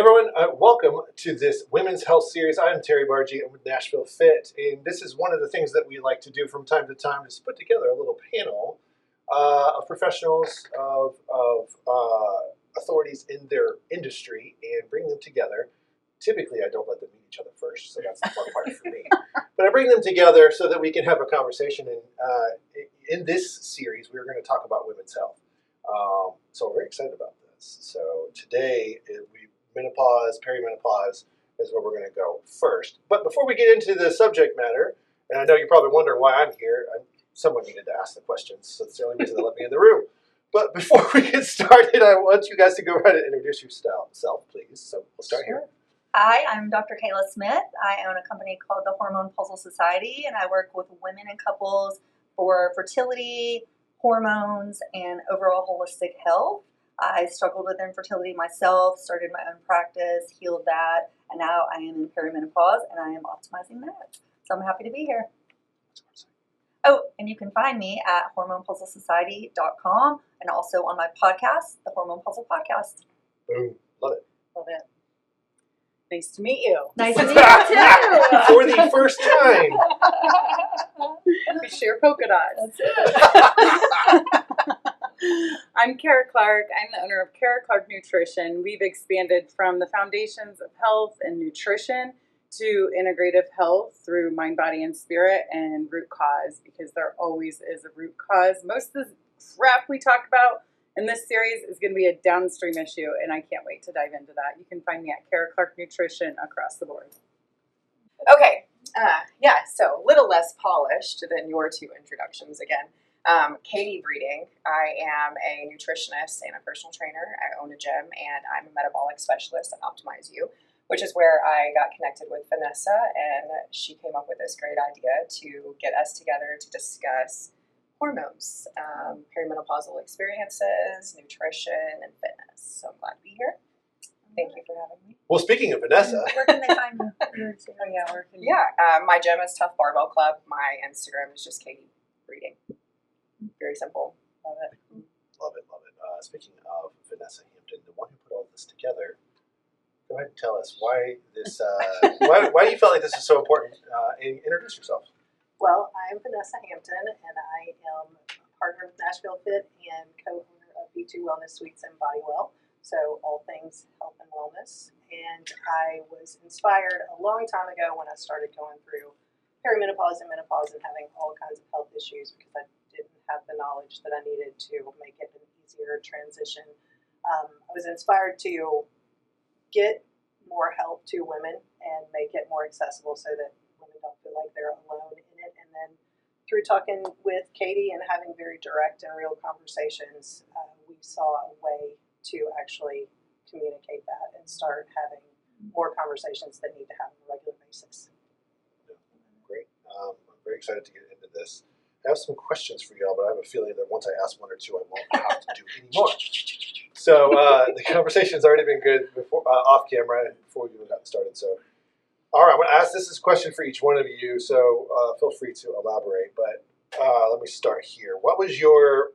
Everyone, welcome to this Women's Health Series. I'm Terry Barga. I'm with Nashville Fit, and this is one of the things that we like to do from time to time is put together a little panel of professionals, of authorities in their industry, and bring them together. Typically, I don't let them meet each other first, so that's the fun part for me. But I bring them together so that we can have a conversation. And in this series, we're going to talk about women's health. So we're very excited about this. So today, menopause, perimenopause is where we're going to go first. But before we get into the subject matter, and I know you're probably wondering why I'm here, someone needed to ask the questions, so that's the only reason they let me in the room. But before we get started, I want you guys to go ahead and introduce yourself, please. So we'll start here. Hi, I'm Dr. Kela Smith. I own a company called the Hormone Puzzle Society, and I work with women and couples for fertility, hormones, and overall holistic health. I struggled with infertility myself, started my own practice, healed that, and now I am in perimenopause, and I am optimizing that. So I'm happy to be here. Oh, and you can find me at hormonepuzzlesociety.com and also on my podcast, the Hormone Puzzle Podcast. Boom. Love it. Love it. Nice to meet you. Nice to meet you too. For the first time. We share polka dots. That's it. I'm Cara Clark. I'm the owner of Cara Clark Nutrition. We've expanded from the foundations of health and nutrition to integrative health through mind, body, and spirit and root cause, because there always is a root cause. Most of the crap we talk about in this series is going to be a downstream issue, and I can't wait to dive into that. You can find me at Cara Clark Nutrition across the board. Okay, so a little less polished than your two introductions again. Katie Breeding. I am a nutritionist and a personal trainer. I own a gym, and I'm a metabolic specialist at Optimize You, which is where I got connected with Vanessa, and she came up with this great idea to get us together to discuss hormones, perimenopausal experiences, nutrition, and fitness. So I'm glad to be here. Thank you for having me. Well, speaking of Vanessa. Where can they find you? My gym is Tough Barbell Club. My Instagram is just Katie Breeding. Very simple. Love it. Love it. Speaking of Vanessa Hampton, the one who put all this together, go ahead and tell us why this. why you felt like this is so important. And introduce yourself. Well, I'm Vanessa Hampton, and I am a partner with Nashville Fit and co-owner of B2 Wellness Suites and Bodywell, so all things health and wellness. And I was inspired a long time ago when I started going through perimenopause and menopause and having all kinds of health issues because I didn't have the knowledge that I needed to make it an easier transition. I was inspired to get more help to women and make it more accessible so that women don't feel like they're alone in it. And then through talking with Katie and having very direct and real conversations, we saw a way to actually communicate that and start having more conversations that need to happen on a regular basis. Great. I'm very excited to get into this. I have some questions for y'all, but I have a feeling that once I ask one or two, I won't have to do any more. So the conversation's already been good before, off camera before we even got started. So, all right, I'm going to ask this question for each one of you, so feel free to elaborate. But let me start here. What was your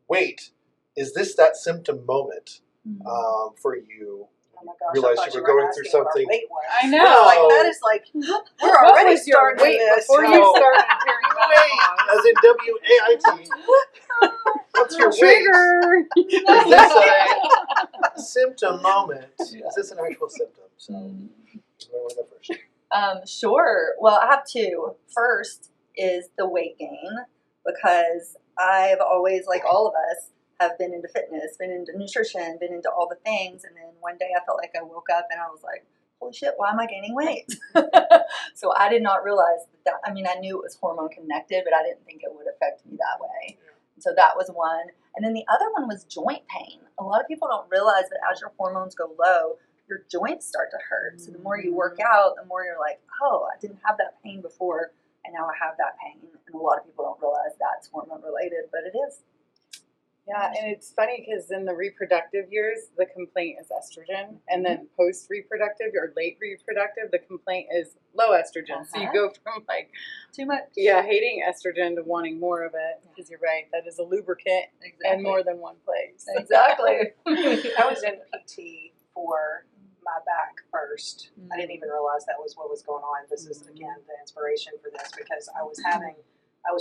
weight? Is this that symptom moment for you? Oh my gosh, Realized you were going through something. I know. Like that is like we're already starting this. Before you started Weight, as in W-A-I-T. What's your trigger? weight? Is this a symptom moment? Is this an actual symptom? So, I want to go first. Sure. Well, I have two. First is the weight gain, because I've always, like all of us, have been into fitness, been into nutrition, been into all the things. And then one day I felt like I woke up and I was like, holy shit, why am I gaining weight? So I did not realize that. I mean, I knew it was hormone connected, but I didn't think it would affect me that way. So that was one. And then the other one was joint pain. A lot of people don't realize that as your hormones go low, your joints start to hurt. So the more you work out, the more you're like, oh, I didn't have that pain before, and now I have that pain. And a lot of people don't realize that's hormone related, but it is. Yeah, and it's funny because in the reproductive years, the complaint is estrogen, and then post-reproductive or late reproductive, the complaint is low estrogen. So you go from like Too much. hating estrogen to wanting more of it, because you're right, that is a lubricant in more than one place. Exactly. I was in PT for my back first. I didn't even realize that was what was going on. This is, again, the inspiration for this, because I was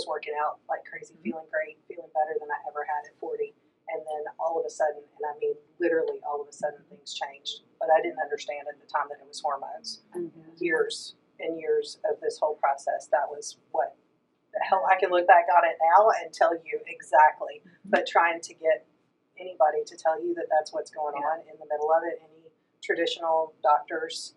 working out like crazy, feeling great, feeling better than I ever had at 40. And then all of a sudden, and I mean literally all of a sudden, things changed. But I didn't understand at the time that it was hormones. Years and years of this whole process, that was what the hell. I can look back on it now and tell you exactly. But trying to get anybody to tell you that that's what's going on in the middle of it, any traditional doctors,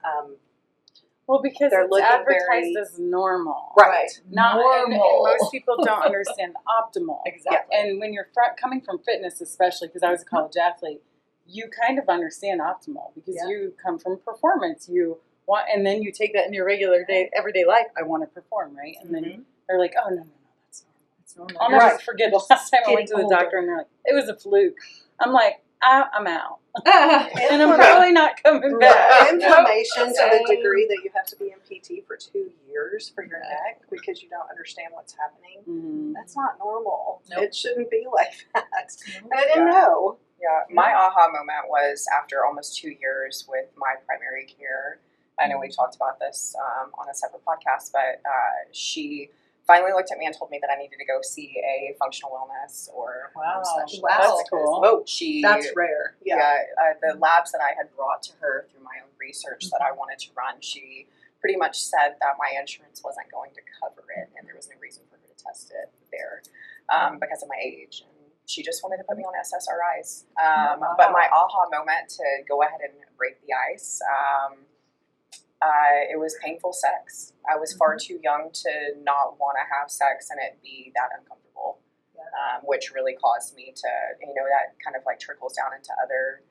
well, because they're it's looking advertised very- as normal. right. Not, and Normal. most people don't understand optimal. Exactly. And when you're coming from fitness, especially because I was a college athlete, you kind of understand optimal because you come from performance. You want, and then you take that in your regular everyday life. I want to perform, right? And then they're like, oh no, that's normal. It's normal. I'll never forget the last time I went to the getting doctor and they're like, it was a fluke. I'm like, I'm out. older. And I'm probably not coming back. Inflammation to the degree that you have to be in PT for 2 years for your neck because you don't understand what's happening. That's not normal. Nope. It shouldn't be like that. And I didn't know. Yeah, my aha moment was after almost 2 years with my primary care. I know we talked about this on a separate podcast, but she finally looked at me and told me that I needed to go see a functional wellness or hormone specialist. That's cool. Whoa, That's rare. The labs that I had brought to her through my own research that I wanted to run, she pretty much said that my insurance wasn't going to cover it, and there was no reason for her to test it there because of my age. And she just wanted to put me on SSRIs. But my aha moment to go ahead and break the ice, it was painful sex. I was far too young to not want to have sex and it be that uncomfortable, which really caused me to, that kind of like trickles down into other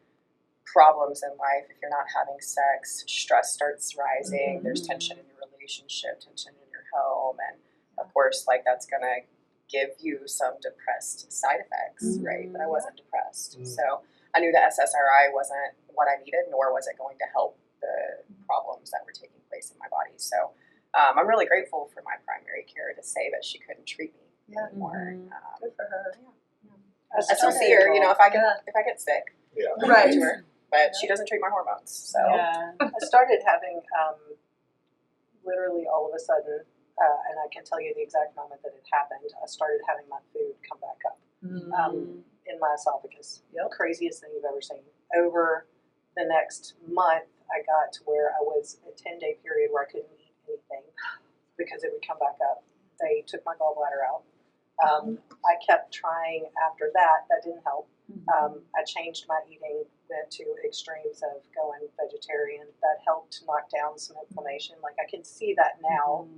problems in life. If you're not having sex, stress starts rising. There's tension in your relationship, tension in your home, and of course, like that's gonna give you some depressed side effects, right? But I wasn't depressed, so I knew that SSRI wasn't what I needed, nor was it going to help the problems that were taking place in my body. So I'm really grateful for my primary care to say that she couldn't treat me anymore. Good for her. I still see her, if I get sick, Right. to her, but she doesn't treat my hormones. So I started having literally all of a sudden, and I can tell you the exact moment that it happened. I started having my food come back up in my esophagus. Craziest thing you've ever seen. Over the next month, I got to where I was a 10-day period where I couldn't eat anything because it would come back up. They took my gallbladder out. I kept trying after that. That didn't help. I changed my eating, went to extremes of going vegetarian. That helped knock down some inflammation. Like I can see that now.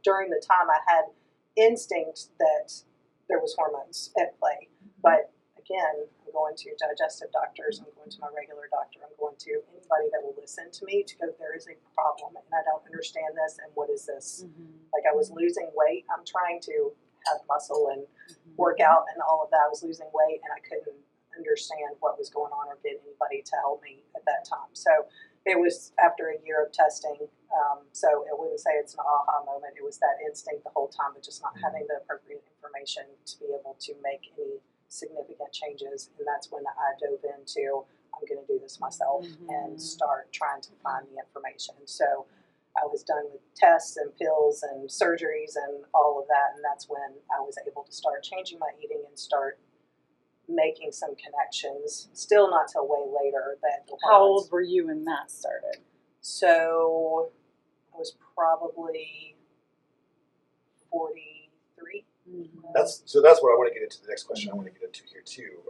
During the time I had instinct that there was hormones at play. But again, I'm going to digestive doctors. I'm going to my regular doctor. I'm going to anybody that will listen to me to go, there is a problem and I don't understand this. And what is this? Like I was losing weight. I'm trying to have muscle and work out and all of that. I was losing weight and I couldn't understand what was going on or get anybody to help me at that time. So it was after a year of testing. So I wouldn't say it's an aha moment. It was that instinct the whole time, but just not having the appropriate information to be able to make any significant changes. And that's when I dove into, I'm going to do this myself and start trying to find the information. So I was done with tests and pills and surgeries and all of that. And that's when I was able to start changing my eating and start making some connections. Still not till way later. How old were you when that started? So I was probably 43. That's what I want to get into. The next question I want to get into here too.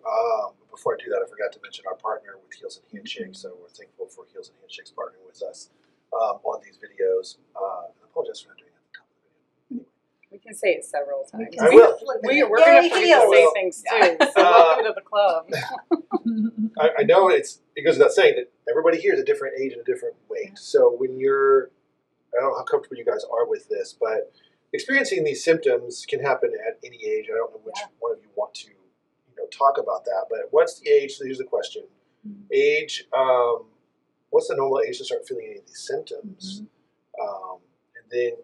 Before I do that, I forgot to mention our partner with Heels and Handshakes. So we're thankful for Heels and Handshakes partnering with us on these videos. I apologize for not doing it at the top of the video. We can say it several times. I will. We're going to forget to say things too. So welcome to the club. I know it goes without saying that everybody here is a different age and a different weight. So when I don't know how comfortable you guys are with this, but experiencing these symptoms can happen at any age. I don't know which one of you want to talk about that, but what's the age? So here's the question. Age, what's the normal age to start feeling any of these symptoms? And then,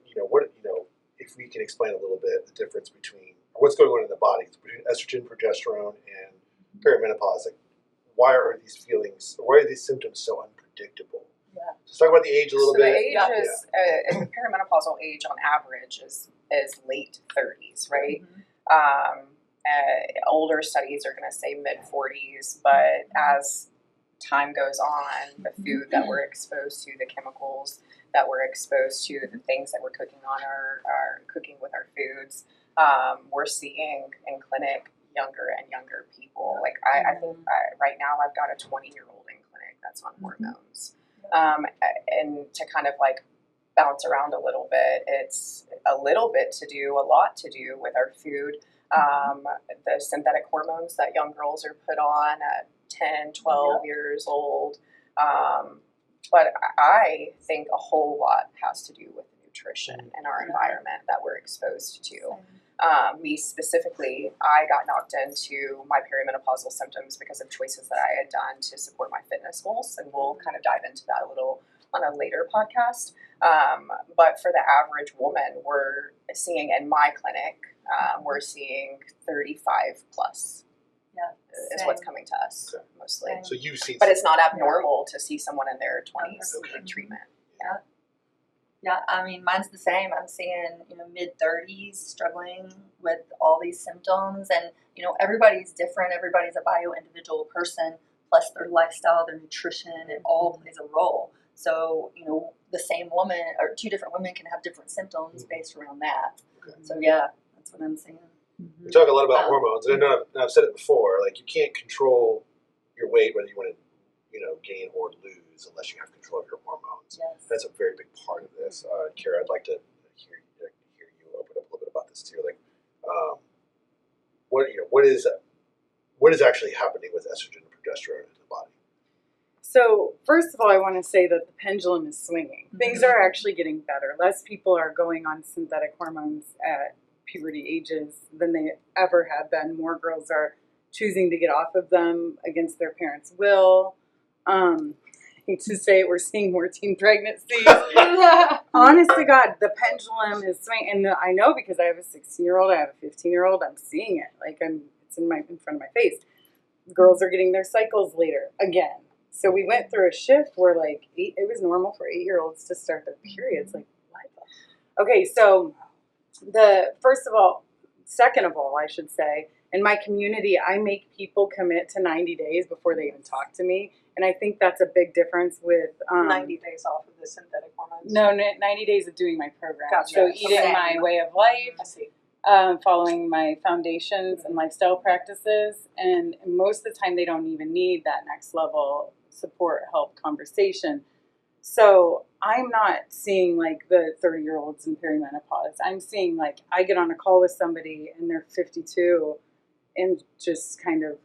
if we can explain a little bit the difference between what's going on in the body between estrogen, progesterone, and perimenopause. Like, why are these symptoms so unpredictable? Let's talk about the age a little So the bit. age is perimenopausal age on average is late 30s, right? Older studies are going to say mid 40s, but as time goes on, the food that we're exposed to, the chemicals that we're exposed to, the things that we're cooking on our cooking with our foods, we're seeing in clinic younger and younger people. Like I think right now I've got a 20-year-old in clinic that's on hormones. And to kind of like bounce around a little bit, it's a lot to do with our food. The synthetic hormones that young girls are put on at 10, 12 years old. But I think a whole lot has to do with the nutrition and our environment that we're exposed to. Me specifically, I got knocked into my perimenopausal symptoms because of choices that I had done to support my fitness goals, and we'll kind of dive into that a little on a later podcast. But for the average woman, we're seeing in my clinic, we're seeing 35 plus. Is what's coming to us mostly. So you've seen, but it's not abnormal to see someone in their 20s in treatment. Yeah, I mean, mine's the same. I'm seeing, mid 30s struggling with all these symptoms, and everybody's different. Everybody's a bio-individual person. Plus, their lifestyle, their nutrition, it all plays a role. So, the same woman or two different women can have different symptoms based around that. So, yeah, that's what I'm seeing. We talk a lot about hormones, and I know I've said it before. Like, you can't control your weight, whether you want to, gain or lose, unless you have control of your hormones. Yes. That's a very big part of this. Cara, I'd like to hear you open up a little bit about this too. Like, what is actually happening with estrogen and progesterone in the body? So first of all, I want to say that the pendulum is swinging. Things are actually getting better. Less people are going on synthetic hormones at puberty ages than they ever have been. More girls are choosing to get off of them against their parents' will. I hate to say it, we're seeing more teen pregnancies. Honest to God, the pendulum is swinging. And I know because I have a 16-year-old, I have a 15-year-old, I'm seeing it. Like it's in front of my face. Girls are getting their cycles later again. So we went through a shift where it was normal for 8-year-olds to start their periods. Like, what? Okay, so second of all, I should say, in my community, I make people commit to 90 days before they even talk to me. And I think that's a big difference with 90 days off of the synthetic hormones. No, 90 days of doing my program. Gotcha. So eating my way of life, I see. following my foundations and lifestyle practices. And most of the time, they don't even need that next level support, help, conversation. So I'm not seeing the 30-year-olds in perimenopause. I'm seeing I get on a call with somebody and they're 52 and just kind of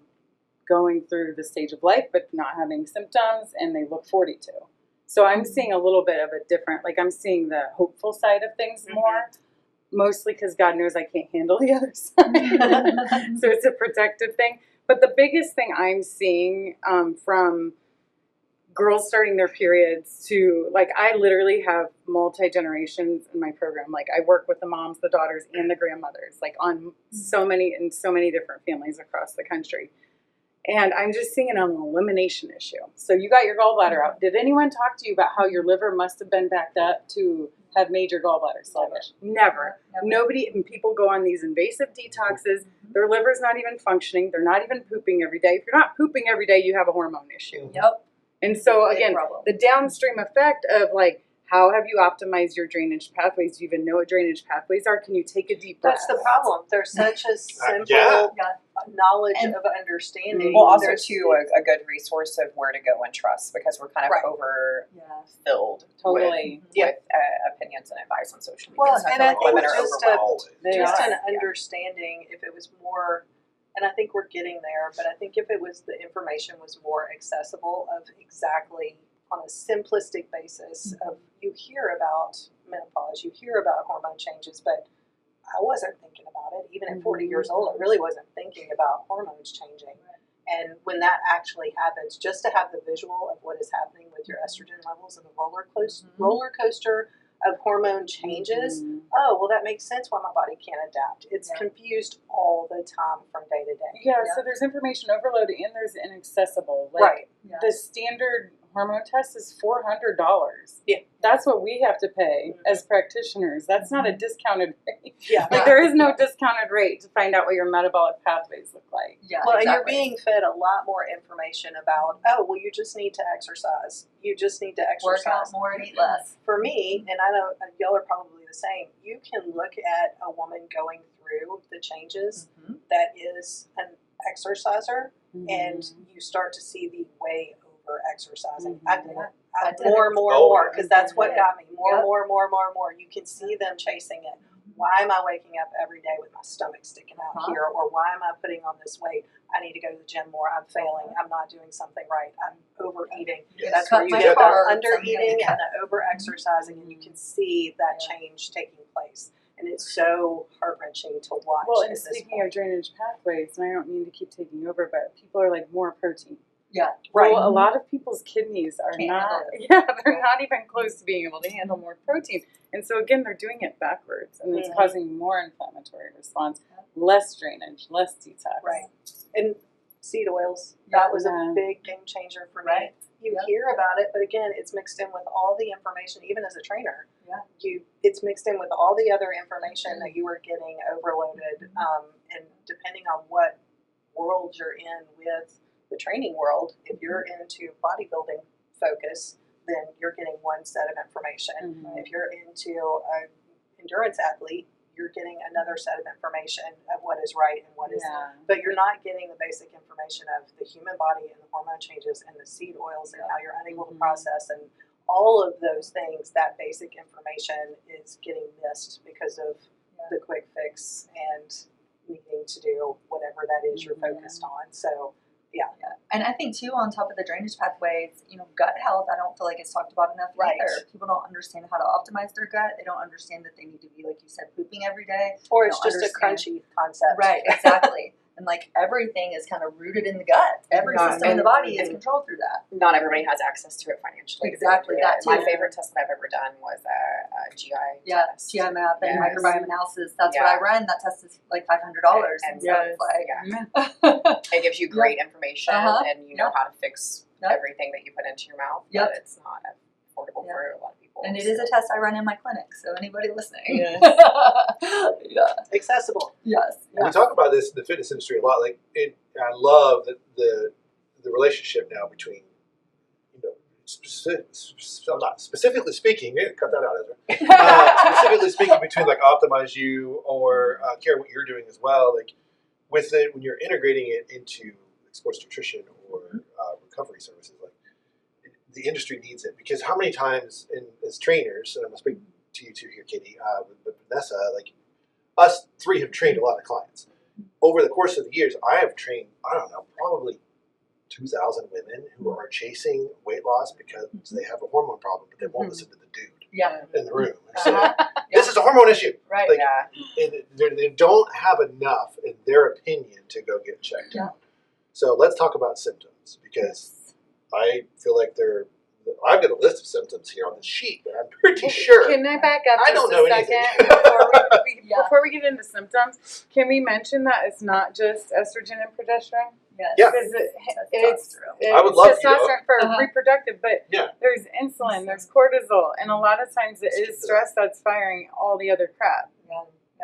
going through the stage of life but not having symptoms, and they look 42. So I'm seeing a little bit of a different, I'm seeing the hopeful side of things more, mostly because God knows I can't handle the other side. So it's a protective thing. But the biggest thing I'm seeing from girls starting their periods to, I literally have multi-generations in my program. I work with the moms, the daughters, and the grandmothers, on so many different families across the country. And I'm just seeing an elimination issue. So you got your gallbladder out. Did anyone talk to you about how your liver must have been backed up to have major gallbladder sluggish? Never. Nobody, and people go on these invasive detoxes. Their liver's not even functioning. They're not even pooping every day. If you're not pooping every day, you have a hormone issue. Yep. And so again, the downstream effect of how have you optimized your drainage pathways? Do you even know what drainage pathways are? Can you take a deep breath? That's the problem. There's such a simple knowledge of understanding. Well, also too, a good resource of where to go and trust, because we're kind of overfilled with opinions and advice on social media. Well, so and I think women are just an understanding, if it was more, and I think we're getting there, but I think if it was, the information was more accessible of exactly on a simplistic basis of, you hear about menopause, you hear about hormone changes, but I wasn't thinking about it. Even at 40 years old, I really wasn't thinking about hormones changing. And when that actually happens, just to have the visual of what is happening with your estrogen levels and the roller coaster of hormone changes, oh, well, that makes sense why my body can't adapt. It's confused all the time from day to day. Yeah, so there's information overload and there's inaccessible. The standard hormone test is $400. Yeah. That's what we have to pay as practitioners. That's not a discounted rate. Yeah. Like, there is no discounted rate to find out what your metabolic pathways look like. Yeah, Well, and you're exactly. being fed a lot more information about, oh, well, you just need to exercise. You just need to Work exercise. out more and eat less. For me, and I know y'all are probably the same, you can look at a woman going through the changes Mhm. that is an exerciser, and Mm-hmm. you start to see the way over exercising. Mhm. I did it. I did More it. and more Oh, and more, yeah. because that's what Yeah. got me. More, Yep. more, more, more, more. You can see them chasing it. Why am I waking up every day with my stomach sticking out Uh-huh. here? Or why am I putting on this weight? I need to go to the gym more. I'm failing. I'm not doing something right. I'm overeating. Yes. That's Cut where you my get the carbs. under I'm eating gonna- and the over exercising, and you can see that Yeah. change taking place. And it's so heart wrenching to watch. Well, at and this speaking point. of drainage pathways, and I don't mean to keep taking over, but people are like, more protein. Yeah. Right. Well, a lot of people's kidneys are Can't not, handle they're not even close to being able to handle more protein. And so again, they're doing it backwards, and it's Mhm. causing more inflammatory response, less drainage, less detox. Right. And seed oils, Yeah. that was Yeah. a big game changer for me. Right. You Yep. hear about it, but again, it's mixed in with all the information, even as a trainer. Yeah. It's mixed in with all the other information that you were getting overloaded. And depending on what world you're in with the training world, if you're into bodybuilding focus, then you're getting one set of information. Mhm. If you're into an endurance athlete, you're getting another set of information of what is right and what is Yeah. but you're not getting the basic information of the human body and the hormone changes and the seed oils and how you're unable to Mhm. process and all of those things. That basic information is getting missed because of the quick fix and needing to do whatever that is you're Mhm. focused on. So yeah. Yeah. And I think too, on top of the drainage pathways, gut health, I don't feel like it's talked about enough Right. either. People don't understand how to optimize their gut. They don't understand that they need to be, like you said, pooping every day. Or They it's don't just a understand. crunchy concept. Right, exactly. And like everything is kind of rooted in the gut. Every Yeah, system in the and- body is and- controlled through that. Not everybody has access to it financially. Exactly, Yeah, that My too. favorite test that I've ever done was a GI Yeah, test. GI map and Yes. microbiome analysis. That's Yeah. what I run. That test is like $500. And And so Yes. it's like, Yeah. It gives you great information, Uh-huh. and you know how to fix Yep. everything that you put into your mouth, Yep. but it's not affordable Yep. for a lot of people. and it is a test I run in my clinic. So anybody listening. Yes. Yeah. Accessible. Yes. We talk about this in the fitness industry a lot. Like, I love the relationship now between, I'm not specifically speaking. Cut that out, Ezra. Specifically speaking, between like Optimize You or Cara, what you're doing as well. Like with it, when you're integrating it into sports nutrition or recovery services, like the industry needs it, because how many times as trainers, and I'm gonna speak to you two here, Katie, with Vanessa, like us three have trained a lot of clients. Over the course of the years, I have trained, I don't know, probably 2,000 women who are chasing weight loss because they have a hormone problem, but they won't listen to the dude Yeah. in the room. So, Uh-huh. this is a hormone issue. Right. Like, Yeah. and they don't have enough, in their opinion, to go get checked Yeah. out. So let's talk about symptoms, because I feel like I've got a list of symptoms here on the sheet, but I'm pretty sure. Can I back up I just don't know a anything. second Yeah. before we get into symptoms? Can we mention that it's not just estrogen and progesterone? Yes. Yeah. Because Testosterone. I would love you to- testosterone for Uh-huh. reproductive, but Yeah. there's insulin, there's cortisol, and a lot of times it is stress that's firing all the other crap. Yeah.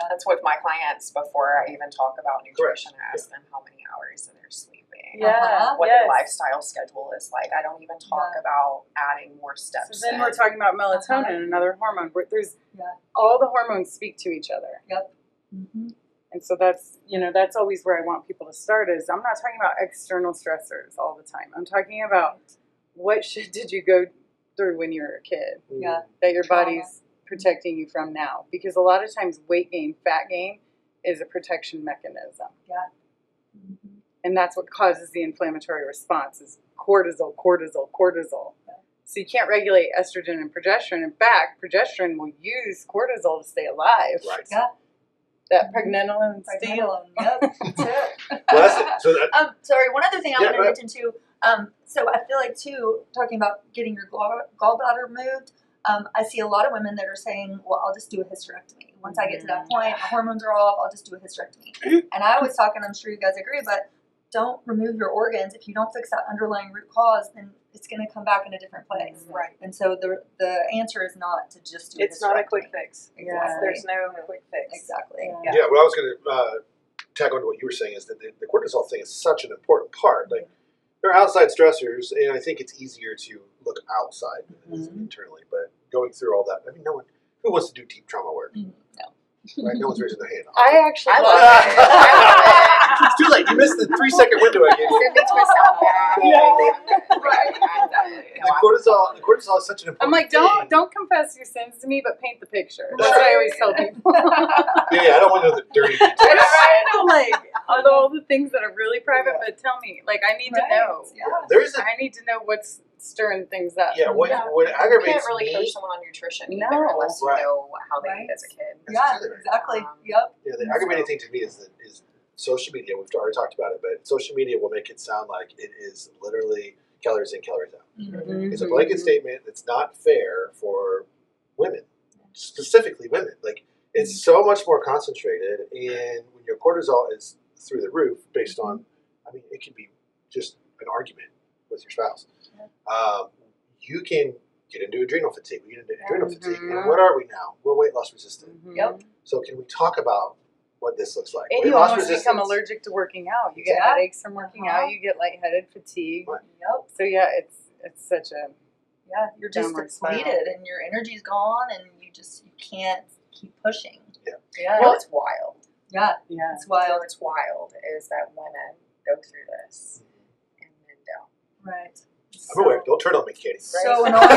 That's with my clients before I even talk about nutrition. Correct. I ask them how many hours they're sleeping, Uh-huh. what yes. their lifestyle schedule is like. I don't even talk Yeah. about adding more steps. So then in. we're talking about melatonin, Uh-huh. another hormone. Where there's Yeah. all the hormones speak to each other. Yep. Mm-hmm. And so that's always where I want people to start. Is I'm not talking about external stressors all the time. I'm talking about what shit did you go through when you were a kid Yeah. that your Trauma. body's protecting you from now. Because a lot of times weight gain, fat gain is a protection mechanism. Yeah. Mm-hmm. And that's what causes the inflammatory response is cortisol, cortisol, cortisol. So you can't regulate estrogen and progesterone. In fact, progesterone will use cortisol to stay alive. Right. Yeah. That pregnenolone steal. Pregnenolone. Yep. That's it. Well, that's it. So that, Sorry, one other thing I Yeah, want to go ahead. mention too. So I feel like too, talking about getting your gallbladder removed, I see a lot of women that are saying, well, I'll just do a hysterectomy. Once I get to that point, my hormones are off, I'll just do a hysterectomy. And I always talk, and I'm sure you guys agree, but don't remove your organs. If you don't fix that underlying root cause, then it's going to come back in a different place. Right. And so the answer is not to just do It's not a hysterectomy. quick fix. Exactly. There's no quick fix. Exactly. Yeah. Yeah, what I was going to tag on to what you were saying is that the cortisol thing is such an important part. Like, there are outside stressors, and I think it's easier to look outside than it is internally. But going through all that, I mean, no one who wants to do deep trauma work, No. right? No one's raising their hand. I actually I love love it. it. I love it. It's too late. You missed the 3-second window I gave you. It makes me sound bad. The cortisol is such an important I'm like, thing. don't confess your sins to me, but paint the picture. That's what I always tell people. Yeah, I don't want to know the dirty details. I know, like all the things that are really private, but tell me, like, I need to know. Yeah. There's a I need to know what's stirring things up. what You aggravates can't really me. coach someone on nutrition No. either unless you Right. know how they Right. eat as a kid. Yeah, That's right. exactly. Um, Yep. Yeah, the aggravating thing to me is social media. We've already talked about it, but social media will make it sound like it is literally calories in, calories out. Mm-hmm. It's a blanket statement that's not fair for women, specifically women. Like, it's so much more concentrated, and when your cortisol is through the roof, based on, I mean, it can be just an argument with your spouse. You can get into adrenal fatigue. We get into adrenal fatigue, and what are we now? We're weight loss resistant. Yep. So can we talk about what this looks like? And Weight you loss almost resistance. become allergic to working out. You get Yeah. headaches from working out. You get lightheaded, fatigue. Right. Yep. So yeah, it's such a Yeah, you're just Downward spiral. depleted and your energy's gone and you can't keep pushing. Yeah. Yeah. Well, it's wild. Yeah. yeah. It's wild. What's wild is that women go through this and men don't. Right. I'm aware. Don't turn on me, Katie. So annoying.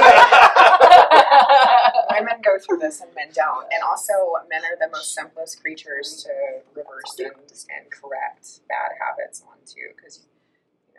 Women go through this and men don't. And also, men are the most simplest creatures to reverse and correct bad habits onto because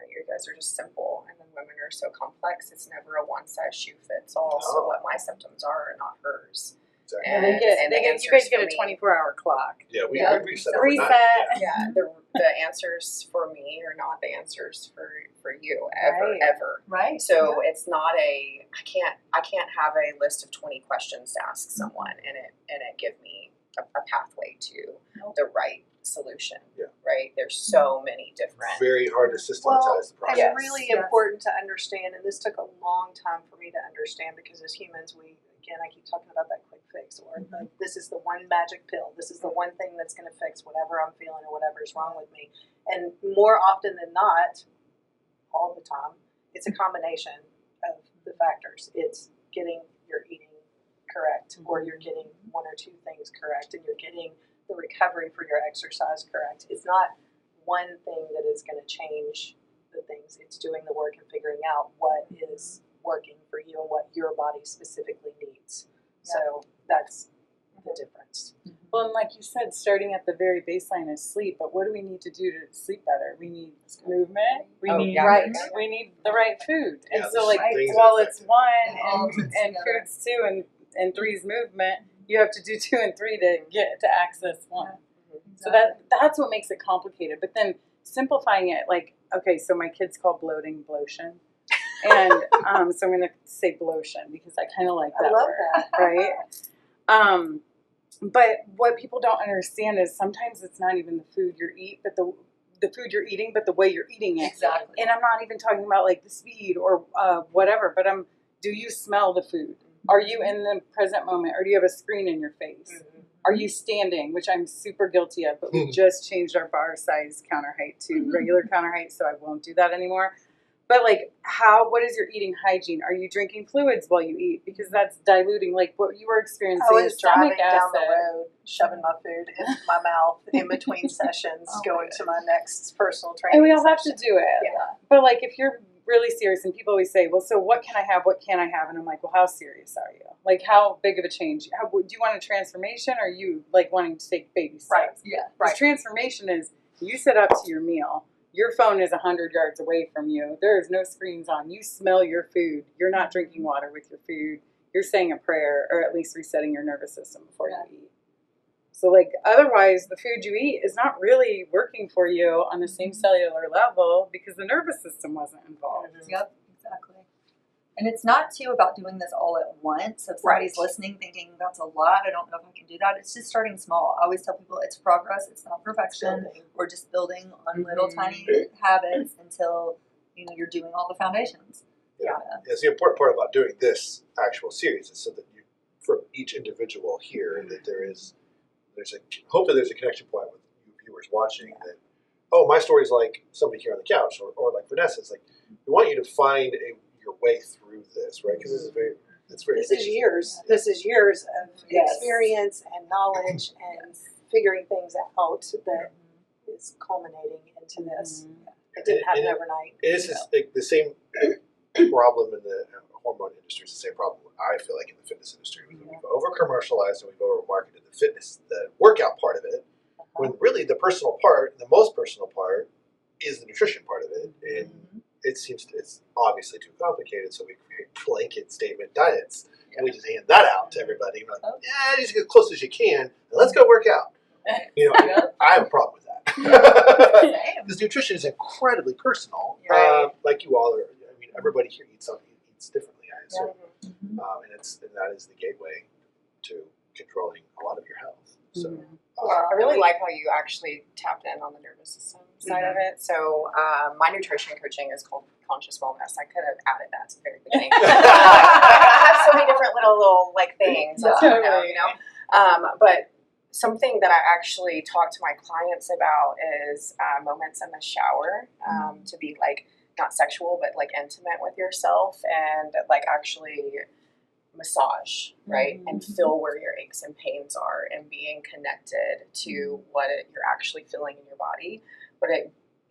you guys are just simple, and then women are so complex. It's never a one size shoe fits all. So what my symptoms are not hers. Exactly. Yeah, you guys get a 24-hour clock. Yeah, we reset. Reset. overnight. Yeah, the answers for me are not the answers for you ever. Right. So it's not I can't have a list of 20 questions to ask someone and it give me a pathway to the right solution. Yeah. Right? There's so many different. Very hard to systematize the process. It's really Yes. important to understand, and this took a long time for me to understand because as humans, I keep talking about that quick fix, or like, this is the one magic pill. This is the one thing that's going to fix whatever I'm feeling or whatever is wrong with me. And more often than not, all the time, it's a combination of the factors. It's getting your eating correct, or you're getting one or two things correct, and you're getting the recovery for your exercise correct. It's not one thing that is going to change the things. It's doing the work and figuring out what is working for you and what your body specifically needs. So that's the difference. Well, and like you said, starting at the very baseline is sleep. But what do we need to do to sleep better? We need movement. We need we need the right food. Yeah, and so, like, things while that it's affect one and food's two and three's movement, you have to do 2 and 3 to get to access 1. So that's what makes it complicated. But then simplifying it, like, okay, so my kids call bloating blotion. And so I'm going to say blotion because I kind of like that word, right? But what people don't understand is sometimes it's not even the food you eat, but the food you're eating, but the way you're eating it. Exactly. And I'm not even talking about like the speed or whatever, but do you smell the food? Are you in the present moment, or do you have a screen in your face? Are you standing, which I'm super guilty of, but we just changed our bar size counter height to regular counter height, so I won't do that anymore. But like, what is your eating hygiene? Are you drinking fluids while you eat? Because that's diluting, like what you were experiencing. I was driving stomach down acid. the road, shoving my food in my mouth in between sessions, going to my next personal training. And we all have to do it. Yeah. But like, if you're really serious, and people always say, well, so what can I have? What can I have? And I'm like, well, how serious are you? Like, how big of a change? Do you want a transformation, or are you like wanting to take baby steps? Right. Yeah. This transformation is you sit up to your meal. Your phone is 100 yards away from you. There is no screens on. You smell your food. You're not drinking water with your food. You're saying a prayer, or at least resetting your nervous system before you eat. So, like, otherwise, the food you eat is not really working for you on the same cellular level because the nervous system wasn't involved. Yep, exactly. And it's not too about doing this all at once. If somebody's listening thinking that's a lot, I don't know if I can do that. It's just starting small. I always tell people it's progress. It's not perfection. We're just building on little tiny habits until you're doing all the foundations. Yeah. It's the important part about doing this actual series is so that you, from each individual here, that hopefully there's a connection point with you viewers watching that, oh, my story's like somebody here on the couch, or like Vanessa's. Like, we want you to find your way through this, right? Because this is years. This is years of experience and knowledge and figuring things out that is culminating into this. It didn't happen overnight. It is like the same problem in the hormone industry. It's the same problem I feel like in the fitness industry. We've over commercialized and we've over marketed the fitness, the workout part of it, when really the personal part, the most personal part, is the nutrition part of it. And it seems it's obviously too complicated, so we create blanket statement diets. And we just hand that out to everybody. We're like, just get as close as you can, and let's go work out. You know, I have a problem with that. Because nutrition is incredibly personal. Like you all are. I mean, everybody here eats differently, I assume. And that is the gateway to controlling a lot of your health. So I really like how you actually tapped in on the nervous system side of it. So my nutrition coaching is called Conscious Wellness. I could have added that to the very beginning. I have so many different little like things, you know. But something that I actually talk to my clients about is moments in the shower, to be like not sexual but like intimate with yourself, and like actually massage, right? And feel where your aches and pains are, and being connected to what you're actually feeling in your body. But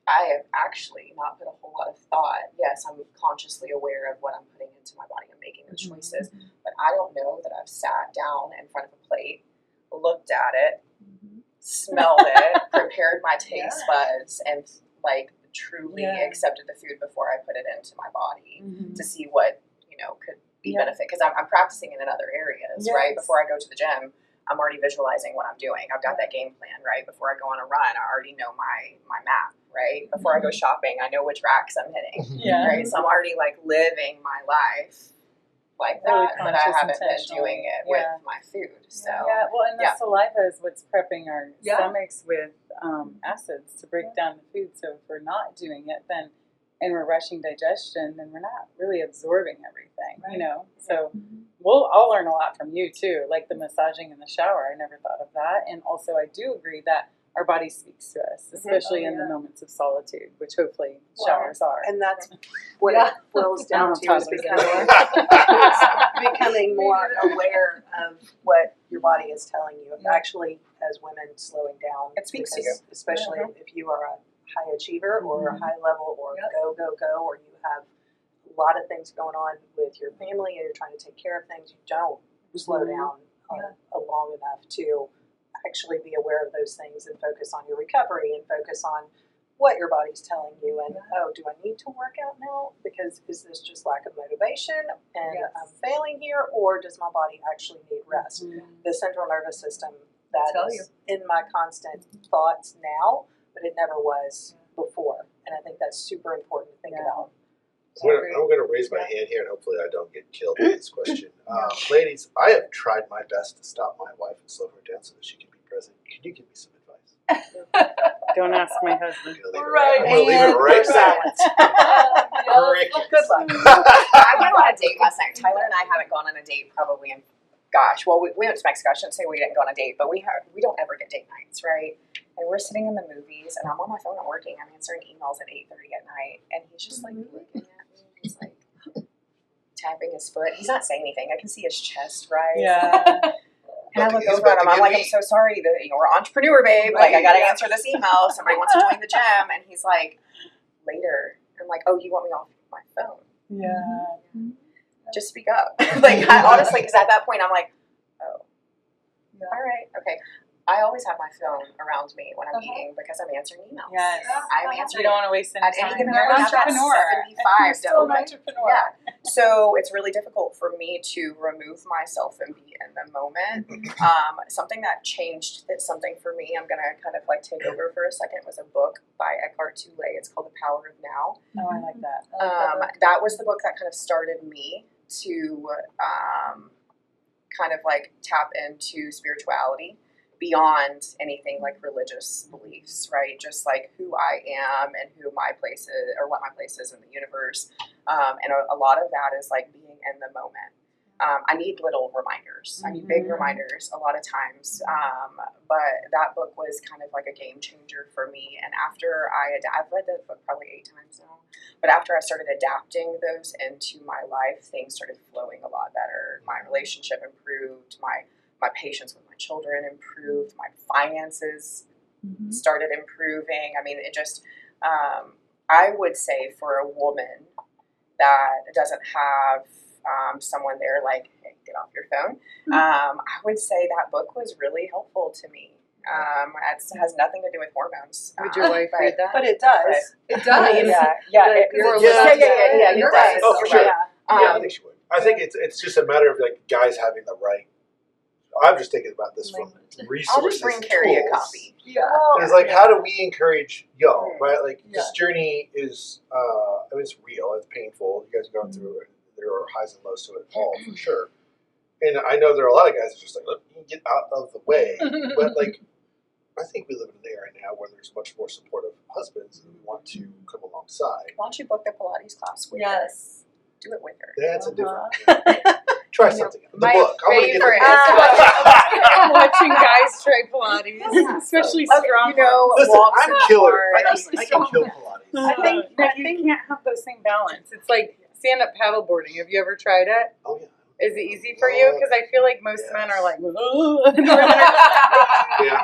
I have actually not put a whole lot of thought. Yes, I'm consciously aware of what I'm putting into my body and making those choices, but I don't know that I've sat down in front of a plate, looked at it, smelled it, prepared my taste buds, and like truly accepted the food before I put it into my body to see what, you know, could be benefit. Because I'm practicing it in other areas, right? Before I go to the gym, I'm already visualizing what I'm doing. I've got that game plan, right? Before I go on a run, I already know my map, right? Before I go shopping, I know which racks I'm hitting, right? So I'm already like living my life like that, but I haven't been doing it with my food. So well, and the saliva is what's prepping our stomachs with acids to break down the food. So if we're not doing it, then and we're rushing digestion, then we're not really absorbing everything, you know. So I'll learn a lot from you too, like the massaging in the shower. I never thought of that. And also I do agree that our body speaks to us, especially in the moments of solitude, which hopefully showers are. And that's what it boils down to, is becoming more aware of what your body is telling you. Actually, as women, slowing down. It speaks to you. Especially if you are a high achiever or a high level or go, or you have a lot of things going on with your family and you're trying to take care of things, you don't slow down long enough to actually be aware of those things and focus on your recovery and focus on what your body's telling you. And do I need to work out now? Because is this just lack of motivation and I'm failing here, or does my body actually need rest? The central nervous system, that is in my constant thoughts now, but it never was before. And I think that's super important to think about. I'm going to raise my hand here, and hopefully I don't get killed with this question. Ladies, I have tried my best to stop my wife and slow her down so that she can be present. Can you give me some advice? Don't ask my husband. I'm going to leave it right silent. Good luck. I went on a date last night. Tyler and I haven't gone on a date probably in, we went to Mexico. I shouldn't say we didn't go on a date, but we don't ever get date nights, right? And we're sitting in the movies, and I'm on my phone, I'm working, I'm answering emails at 8:30 at night, and he's just like looking at me, he's like tapping his foot. He's not saying anything. I can see his chest rise. And I look over at him, I'm like, I'm so sorry that we're entrepreneur, babe. Like, I got to answer this email. Somebody wants to join the gym. And he's like, later. I'm like, oh, you want me off my phone? Just speak up. Like, honestly, because at that point, I'm like, oh, all right, okay. I always have my phone around me when I'm eating because I'm answering emails. I'm answering. You don't want to waste any at time. any given You're moment. an entrepreneur. 75 You're still an entrepreneur. So it's really difficult for me to remove myself and be in the moment. Something that changed something for me, I'm going to kind of like take over for a second, was a book by Eckhart Tolle. It's called The Power of Now. Oh, I like that. That was the book that kind of started me to kind of like tap into spirituality. beyond anything like religious beliefs, right? Just like who I am and who my place is, or what my place is in the universe. And a lot of that is like being in the moment. I need little reminders. I need big reminders a lot of times. But that book was kind of like a game changer for me. And after I've read the book probably 8 times now, but after I started adapting those into my life, things started flowing a lot better. My relationship improved. My patience with my children improved. My finances started improving. I mean, it just, I would say for a woman that doesn't have someone there like, hey, get off your phone, I would say that book was really helpful to me. It has nothing to do with hormones. Would your wife read that? But it does. It does. I mean, Yeah. Yeah, You're right. right. Oh, for sure. Yeah. I think she would. I think it's just a matter of like guys having the right. I'm just thinking about this from resources. I'll just bring Carrie a tools. copy. Yeah. And it's like, how do we encourage y'all, right? Like, Yeah. this journey is, I mean, it's real, it's painful. You guys are going through it. There are highs and lows to it all, for sure. And I know there are a lot of guys that are just like, let me get out of the way. But, like, I think we live in an era now where there's much more supportive husbands and we want to come alongside. Why don't you book the Pilates class with her? Yes. Do it with her. That's a different Try something. The My book. I'm going to get favorite the is watching guys try Pilates, especially strong. Listen, walks I'm in a the killer. park. I can kill Pilates. I think that you can't have the same balance. It's like stand-up paddleboarding. Have you ever tried it? Oh, yeah. Is it easy for you? Because I feel like most men are like, Yeah,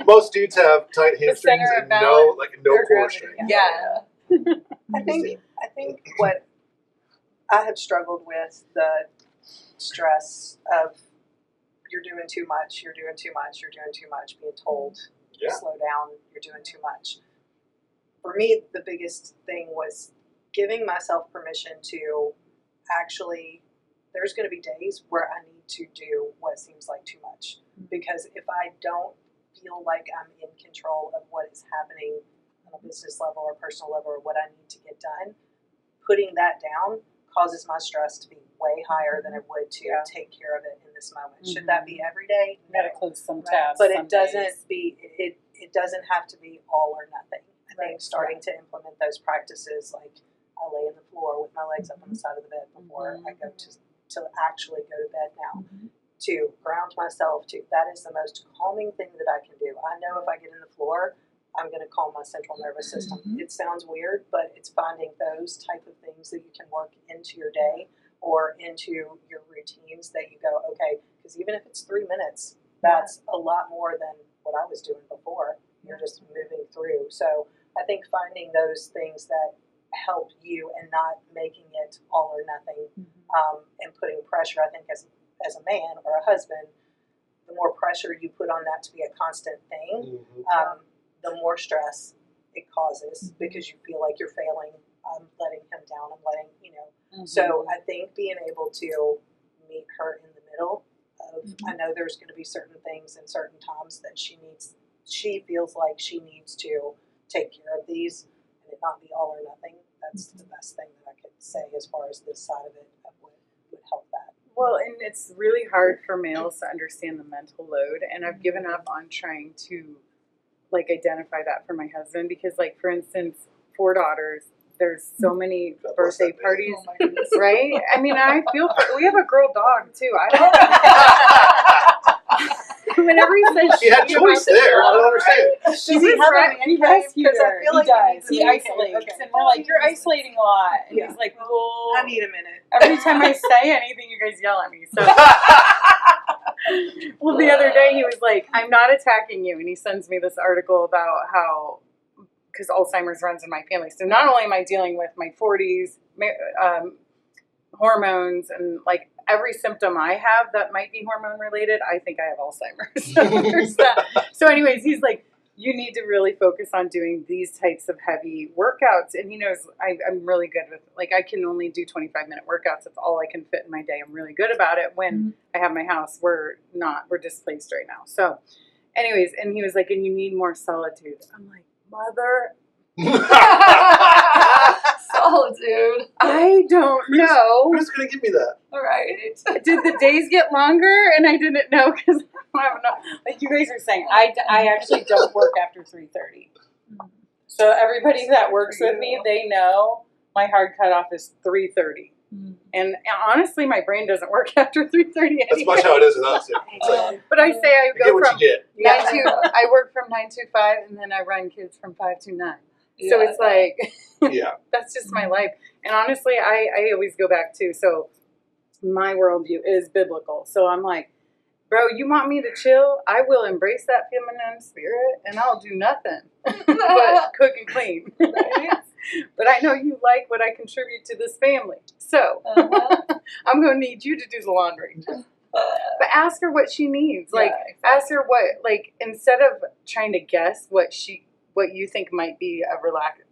most dudes have tight hamstrings center of and balance, no their core gravity. strength. Yeah. I think what I have struggled with, the stress of you're doing too much, you're doing too much, you're doing too much, being told Yeah. slow down, you're doing too much. For me, the biggest thing was giving myself permission to actually, there's going to be days where I need to do what seems like too much. Because if I don't feel like I'm in control of what is happening on a business level or personal level or what I need to get done, putting that down causes my stress to be way higher than it would to take care of it in this moment. Should that be every day? You gotta close some tabs. But some it doesn't days. be, it doesn't have to be all or nothing. I think starting to implement those practices, like I lay in the floor with my legs up on the side of the bed before I go to actually go to bed now, to ground myself to, that is the most calming thing that I can do. I know if I get in the floor, I'm going to calm my central nervous system. It sounds weird, but it's finding those type of things that you can work into your day or into your routines that you go, okay, because even if it's 3 minutes, that's a lot more than what I was doing before. You're just moving through. So I think finding those things that help you and not making it all or nothing, and putting pressure, I think as a man or a husband, the more pressure you put on that to be a constant thing, the more stress it causes because you feel like you're failing. I'm letting him down. I'm letting, So I think being able to meet her in the middle of, I know there's going to be certain things and certain times that she feels like she needs to take care of these and it not be all or nothing. That's the best thing that I could say as far as this side of it would help that. Well, and it's really hard for males to understand the mental load, and I've given up on trying to identify that for my husband because, for instance, 4 daughters, the's so many birthday parties, right? I mean, I feel we have a girl dog too. Whenever he says he had choice there. I don't understand. He was right. He rescued her. I feel like he does. he He needs a isolates, okay. and we're like, "You're isolating a lot," and he's like, "Well, I need a minute. every time I say anything, you guys yell at me." So, well, the other day he was like, "I'm not attacking you," and he sends me this article about how, because Alzheimer's runs in my family, so not only am I dealing with my 40s, hormones, and every symptom I have that might be hormone related, I think I have Alzheimer's. So there's that. So anyways, he's like, you need to really focus on doing these types of heavy workouts. And he knows I'm really good with, I can only do 25-minute workouts. That's all I can fit in my day. I'm really good about it. When I have my house, we're displaced right now. So anyways, and he was like, and you need more solitude. I'm like, mother. Solitude. I don't know. Who's going to give me that? Right. Did the days get longer? And I didn't know because don't have enough. Like you guys are saying, I actually don't work after 3:30. So everybody that works with me, they know my hard cutoff is 3:30. And honestly, my brain doesn't work after 3:30 anyway. That's much how it is with us. Yeah. It's like, But I say I you get go what from you get. 9 to I work from 9 to 5, and then I run kids from 5 to 9. So it's like Yeah. that's just my life. And honestly, I always go back to, so my worldview is biblical. So I'm like, bro, you want me to chill? I will embrace that feminine spirit, and I'll do nothing but cook and clean. But I know you like what I contribute to this family. So I'm going to need you to do the laundry. But ask her what she needs. Like, ask her what, like, instead of trying to guess what you think might be a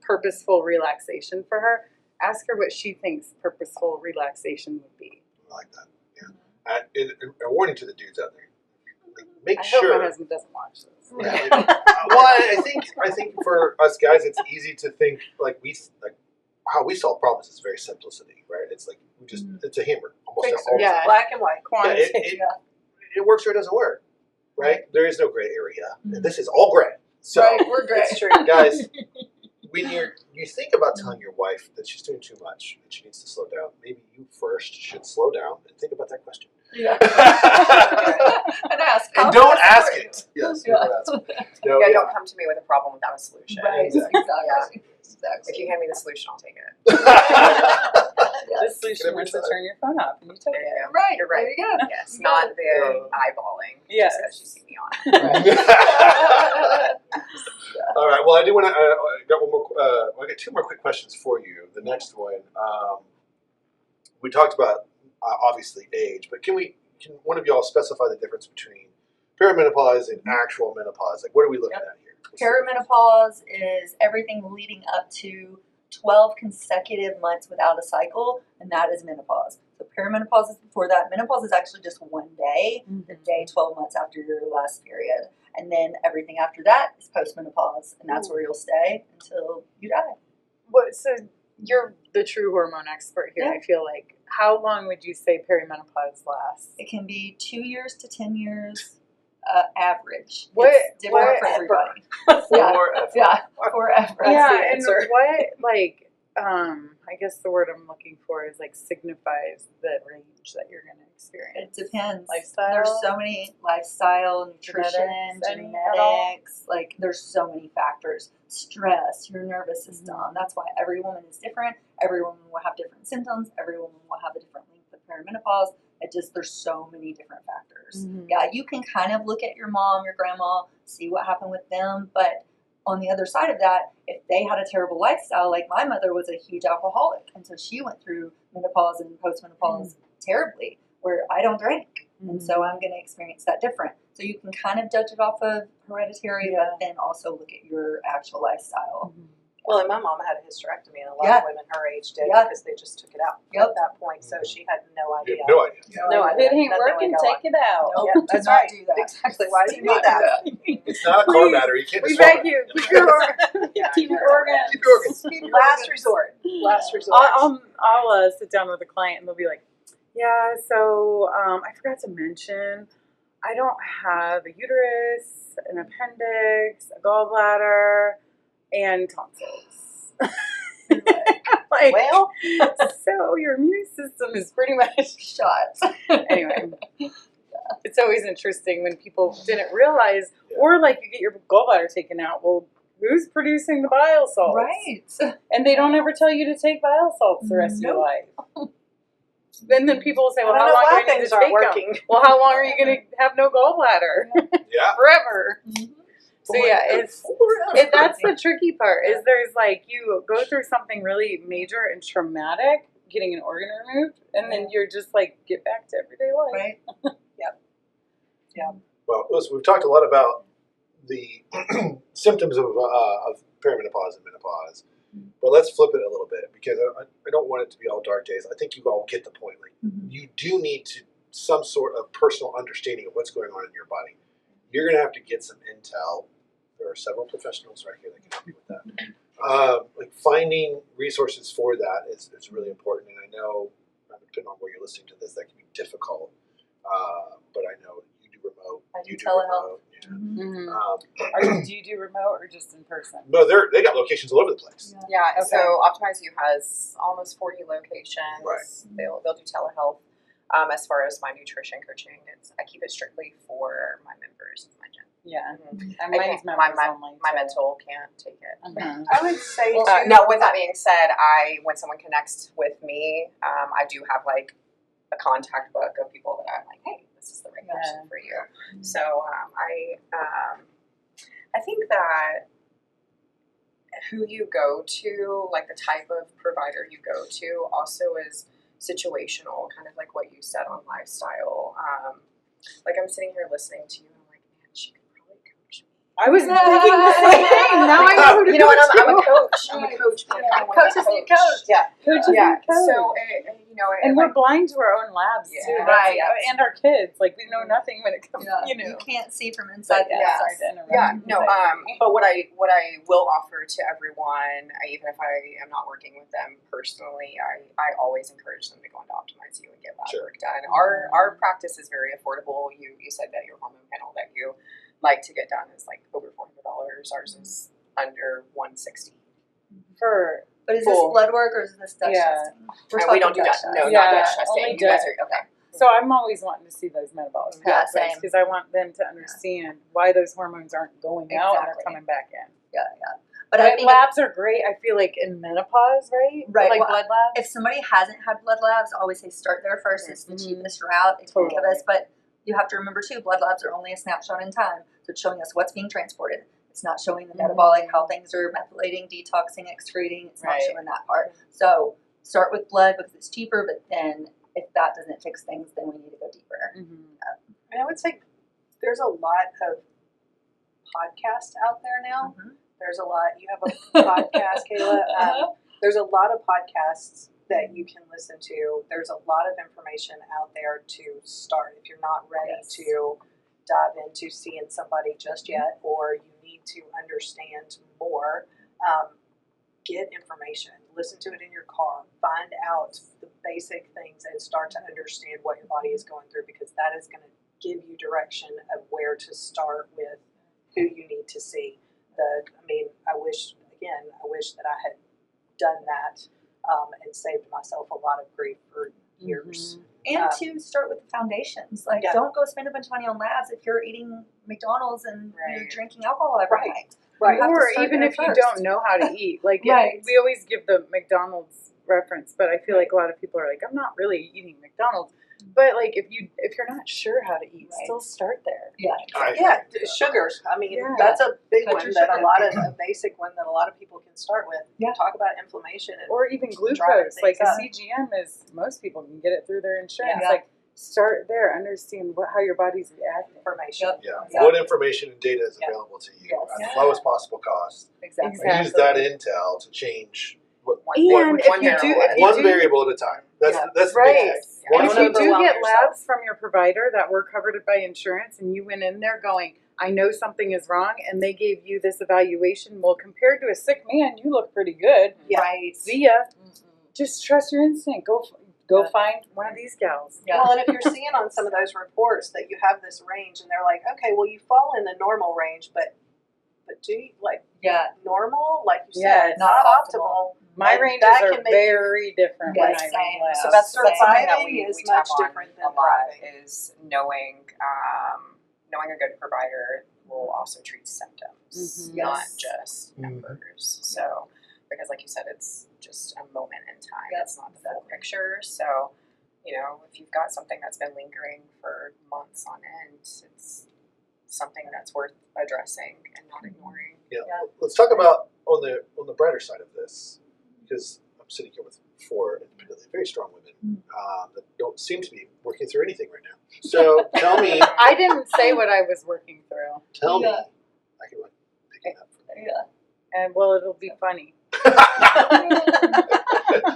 purposeful relaxation for her, ask her what she thinks purposeful relaxation would be. I like that. Yeah. And a warning to the dudes out there: make I sure. hope my husband doesn't watch this. Yeah. Well, I think for us guys, it's easy to think like how we solve problems is very simplicity, right? It's like we just it's a hammer almost all the time. Black and white. Yeah, it works or it doesn't work, right? There is no gray area. And this is all gray. So, we're gray. It's true. guys, when you think about telling your wife that she's doing too much and she needs to slow down, maybe you first should slow down and think about that question. Yeah. And ask. And don't ask it. Yes. Don't ask it. No, Yeah, don't come to me with a problem without a solution. Right. Exactly. If you hand me the solution, I'll take it. The solution Every was to time. turn your phone off and you take There it. you go. Right. You're right. There you go. Yes, not the eyeballing. Yes. Just because you see me on it. All right. Well, I do want to. I got one more. I got two more quick questions for you. The next one, we talked about obviously age, but can one of y'all specify the difference between perimenopause and actual menopause? Like, what are we looking at here? Perimenopause is everything leading up to 12 consecutive months without a cycle, and that is menopause. So perimenopause is before that. Menopause is actually just one day, the day 12 months after your last period. And then everything after that is postmenopause, and that's where you'll stay until you die. So you're the true hormone expert here, Yeah. I feel like. How long would you say perimenopause lasts? It can be 2 years to 10 years average. What- It's different what- for everybody. Forever. Yeah, forever. Yeah, That's the and answer. what, like, I guess the word I'm looking for is, like, signifies the range that you're going to experience. It depends. Lifestyle? There's so many lifestyle, nutrition, Genetics, any at all? genetics. Like there's so many factors. Stress, your nervous system. That's why every woman is different. Every woman will have different symptoms. Every woman will have a different length of perimenopause. There's so many different factors. Yeah, you can kind of look at your mom, your grandma, see what happened with them, but on the other side of that, if they had a terrible lifestyle, like my mother was a huge alcoholic, and so she went through menopause and postmenopause terribly, where I don't drink, and so I'm going to experience that different. So you can kind of judge it off of hereditary, but then also look at your actual lifestyle. Well, and my mom had a hysterectomy, and a lot Yeah. of women her age did Yeah. because they just took it out Yep. at that point. So she had no You idea. have no idea. No If idea. it ain't Nothing working, would go take it out. Nope, Yep, do that's not right. do that. Exactly. Why do you Do not need that? It's not a car Please. battery. You can't We just swap beg it. you, keep your keep your organs. Keep your organs. Last resort. Last resort. I'll sit down with a client and they'll be like, yeah, so I forgot to mention, I don't have a uterus, an appendix, a gallbladder, and tonsils. Like, Well, so your immune system is pretty much Shot. anyway. It's always interesting when people didn't realize, or like you get your gallbladder taken out. Well, who's producing the bile salts? Right. And they don't ever tell you to take bile salts the rest of your life. Then people will say, well, I how don't know long why do I need things to aren't take them? working. Well, how long are you going to have no gallbladder? Yeah. Forever. So yeah, that's the tricky part. Is there's like you go through something really major and traumatic, getting an organ removed, and then you're just like get back to everyday life. Right. Well, listen, we've talked a lot about the symptoms of perimenopause and menopause, but let's flip it a little bit because I don't want it to be all dark days. I think you all get the point. Like you do need some sort of personal understanding of what's going on in your body. You're going to have to get some intel. There are several professionals right here that can help you with that. Like finding resources for that is really important. And I know, depending on where you're listening to this, that can be difficult. But I know you do remote remote. I do You telehealth. remote. Yeah. Mm-hmm. Do you do remote or just in person? No, they got locations all over the place. Yeah, Okay. so Optimize You has almost 40 locations. Right. They'll do telehealth. As far as my nutrition coaching, I keep it strictly for my members of my gym. Yeah. Mhm. And I mine's can't- my members only. my too. mental can't take it. Mhm. I would say too. No, with that being said, when someone connects with me, I do have like a contact book of people that I'm like, hey, this is the right person for you. So I think that who you go to, like the type of provider you go to, also is situational, kind of like what you said on lifestyle. Like I'm sitting here listening to you, and I'm like, man, she could probably coach me. I was thinking the same thing. Now I know who to You know what? go I'm a to. coach. I'm a coach. I'm kind of one of Coaches the need coach. Yeah. Coaches Yeah. and coach. So and we're blind to our own labs too. Yeah. That's- Right. And our kids. Like we know nothing when it comes. Yeah. You know. You can't see from inside the Yeah. house. Sorry to interrupt. Yeah, no. I agree. But what I will offer to everyone, even if I am not working with them personally, I always encourage them to go into Optimize You and get lab work done. Our practice is very affordable. You said that your hormone panel that you like to get done is like over $400. Ours is under $160. But is Cool. this blood work or is this Dutch Yeah. testing? We talking don't do Dutch Dutch. No, testing. Yeah, not Dutch testing. only You guys Dutch. are okay. So I'm always wanting to see those metabolic Yeah, pathways same. because I want them to understand why those hormones aren't going out and they're Exactly. coming back in. Yeah. But I think labs are great. I feel like in menopause, right? Right, Like well, blood labs. if somebody hasn't had blood labs, I always say start there first. It's the Mhm. cheapest route. It can give Totally. us, but you have to remember too, blood labs are only a snapshot in time. So it's showing us what's being transported. It's not showing the metabolic, how things are methylating, detoxing, excreting. It's not Right. showing that part. So start with blood because it's cheaper, but then if that doesn't fix things, then we need to go deeper. Mhm. And I would say there's a lot of podcasts out there now. Mhm. There's a lot. You have a podcast, Kayla. There's a lot of podcasts that you can listen to. There's a lot of information out there to start if you're not ready Yes. to dive into seeing somebody just yet, or you need to understand more. Get information. Listen to it in your car. Find out the basic things and start to understand what your body is going through, because that is going to give you direction of where to start with who you need to see. I wish that I had done that and saved myself a lot of grief for years. And to start with the foundations. Like, Yeah. don't go spend a bunch of money on labs if you're eating McDonald's and you're Right. drinking alcohol every Right. night. Right. You have to Or start even there if you first. don't know how to eat. Like Right. we always give the McDonald's reference, but I feel like a lot of people are like, I'm not really eating McDonald's. But like if you're not sure how to eat, Right. still start there. Yeah. Sugars. Yeah. That's a big Cut one your that sugar. a basic one that a lot of people can start with. Yeah. Talk about inflammation and Or even Driving glucose. Like a things up. CGM is most people can get it through their insurance. Yeah. Like start there, understand how your body's reacting. information. Yep. Yeah. Yeah. What information and data is Yeah. available to you Yes. at Yeah. the lowest possible cost? Exactly. Exactly. And use that intel to change And Which if one you variable do, at if a you one do, variable at a time. That's Yeah. that's the Right. big thing. Yeah. And One if you Don't do overwhelm get yourself. labs from your provider that were covered by insurance and you went in there going, I know something is wrong, and they gave you this evaluation, well, compared to a sick man, you look pretty good. Yeah. Right. See ya. Mhm. Just trust your instinct. Go Yeah. find one of these gals. Yeah. Well, and if you're seeing on some of those reports that you have this range, and they're like, okay, well, you fall in the normal range, but do you Yeah. normal? Like you Yeah, said, it's not not optimal. My And ranges that are can make very different when Yes, I same. read labs. So that's something that Surviving we is tap much on different than a lot thriving. is knowing a good provider will also treat symptoms, Mhm. not Yes. just Mhm. numbers. So because like you said, it's just a moment in time. Yep, It's not the full picture. So, if you've got something that's been lingering for months on end, it's something that's worth addressing and not ignoring. Yeah. Yeah. Let's talk about on the brighter side of this, because I'm sitting here with four independently very strong women that don't seem to be working through anything right now. So tell me, I didn't say what I was working through. tell me, Yeah. I can pick it up. Yeah. And well, it'll be funny.